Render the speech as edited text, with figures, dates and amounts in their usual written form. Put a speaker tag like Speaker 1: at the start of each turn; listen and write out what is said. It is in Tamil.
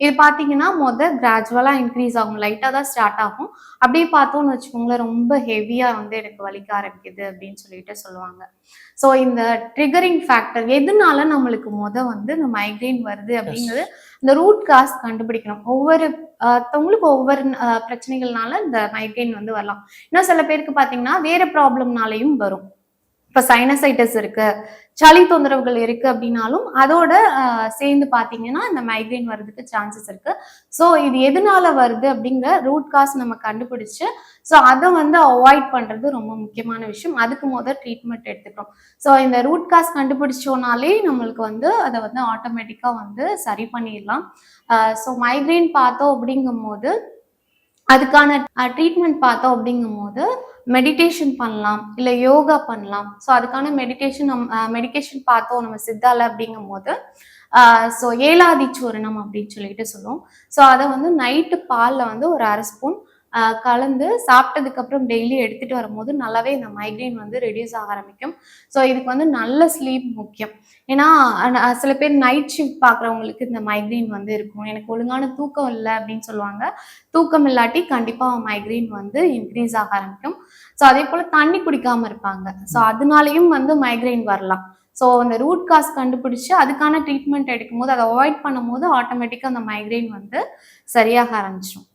Speaker 1: இது பார்த்தீங்கன்னா, கிராஜுவலா இன்க்ரீஸ் ஆகும். லைட்டா தான் ஸ்டார்ட் ஆகும். அப்படியே பார்த்தோம்னு வச்சுக்கோங்களேன், ரொம்ப ஹெவியா வந்து எனக்கு வலிக்க ஆரம்பிக்குது அப்படின்னு சொல்லிட்டு சொல்லுவாங்க. ஸோ இந்த ட்ரிகரிங் ஃபேக்டர் எதுனால நம்மளுக்கு வந்து இந்த மைக்ரேன் வருது
Speaker 2: எஸ்.
Speaker 1: அப்படிங்கிறது, இந்த ரூட் காஸ் கண்டுபிடிக்கணும். ஒவ்வொரு ஒவ்வொருத்தவங்களுக்கு ஒவ்வொரு பிரச்சனைகள்னால இந்த மைக்ரேன் வந்து வரலாம். இன்னும் சில பேருக்கு பார்த்தீங்கன்னா, வேற ப்ராப்ளம்னாலயும் வரும். இப்ப சைனசைட்டிஸ் இருக்கு, சளி தொந்தரவுகள் இருக்கு அப்படின்னாலும், அதோட சேர்ந்து பார்த்தீங்கன்னா, இந்த மைக்ரேன் வர்றதுக்கு சான்சஸ் இருக்கு. ஸோ இது எதனால வருது அப்படிங்கிற ரூட் காஸ் நம்ம கண்டுபிடிச்சு, ஸோ அத வந்து அவாய்ட் பண்றது ரொம்ப முக்கியமான விஷயம். அதுக்கு ட்ரீட்மெண்ட் எடுத்துக்கிறோம். ஸோ இந்த ரூட் காஸ் கண்டுபிடிச்சோம்னாலே நம்மளுக்கு வந்து அத வந்து ஆட்டோமேட்டிக்கா வந்து சரி பண்ணிடலாம். ஸோ மைக்ரேன் பார்த்தோம் அப்படிங்கும்போது, அதுக்கான ட்ரீட்மெண்ட் பார்த்தோம் அப்படிங்கும்போது, மெடிடேஷன் பண்ணலாம். இல்ல யோகா பண்ணலாம். ஸோ அதுக்கான மெடிகேஷன் பார்த்தோம் நம்ம சித்தால அப்படிங்கும்போது, ஸோ ஏலாதி சூரணம் அப்படின்னு சொல்லிட்டு சொல்லுவோம். ஸோ அத வந்து நைட்டு பால்ல வந்து ஒரு 1/2 ஸ்பூன் கலந்து சாப்பிட்டதுக்கு அப்புறம் டெய்லி எடுத்துட்டு வரும்போது நல்லாவே இந்த மைக்ரேன் வந்து ரெடியூஸ் ஆக ஆரம்பிக்கும். ஸோ இதுக்கு வந்து நல்ல ஸ்லீப் முக்கியம். ஏன்னா சில பேர் நைட் ஷிஃப்ட் பார்க்குறவங்களுக்கு இந்த மைக்ரேன் வந்து இருக்கும். எனக்கு ஒழுங்கான தூக்கம் இல்ல அப்படின்னு சொல்லுவாங்க. தூக்கம் இல்லாட்டி கண்டிப்பா மைக்ரேன் வந்து இன்க்ரீஸ் ஆக ஆரம்பிக்கும். ஸோ அதேபோல தண்ணி குடிக்காம இருப்பாங்க. ஸோ அதனாலயும் வந்து மைக்ரேன் வரலாம். ஸோ அந்த ரூட் காஸ் கண்டுபிடிச்சு அதுக்கான ட்ரீட்மெண்ட் எடுக்கும்போது, அத அவாய்ட் பண்ணும்போது ஆட்டோமேட்டிக்கா அந்த மைக்ரேன் வந்து சரியாக ஆரம்பிச்சுரும்.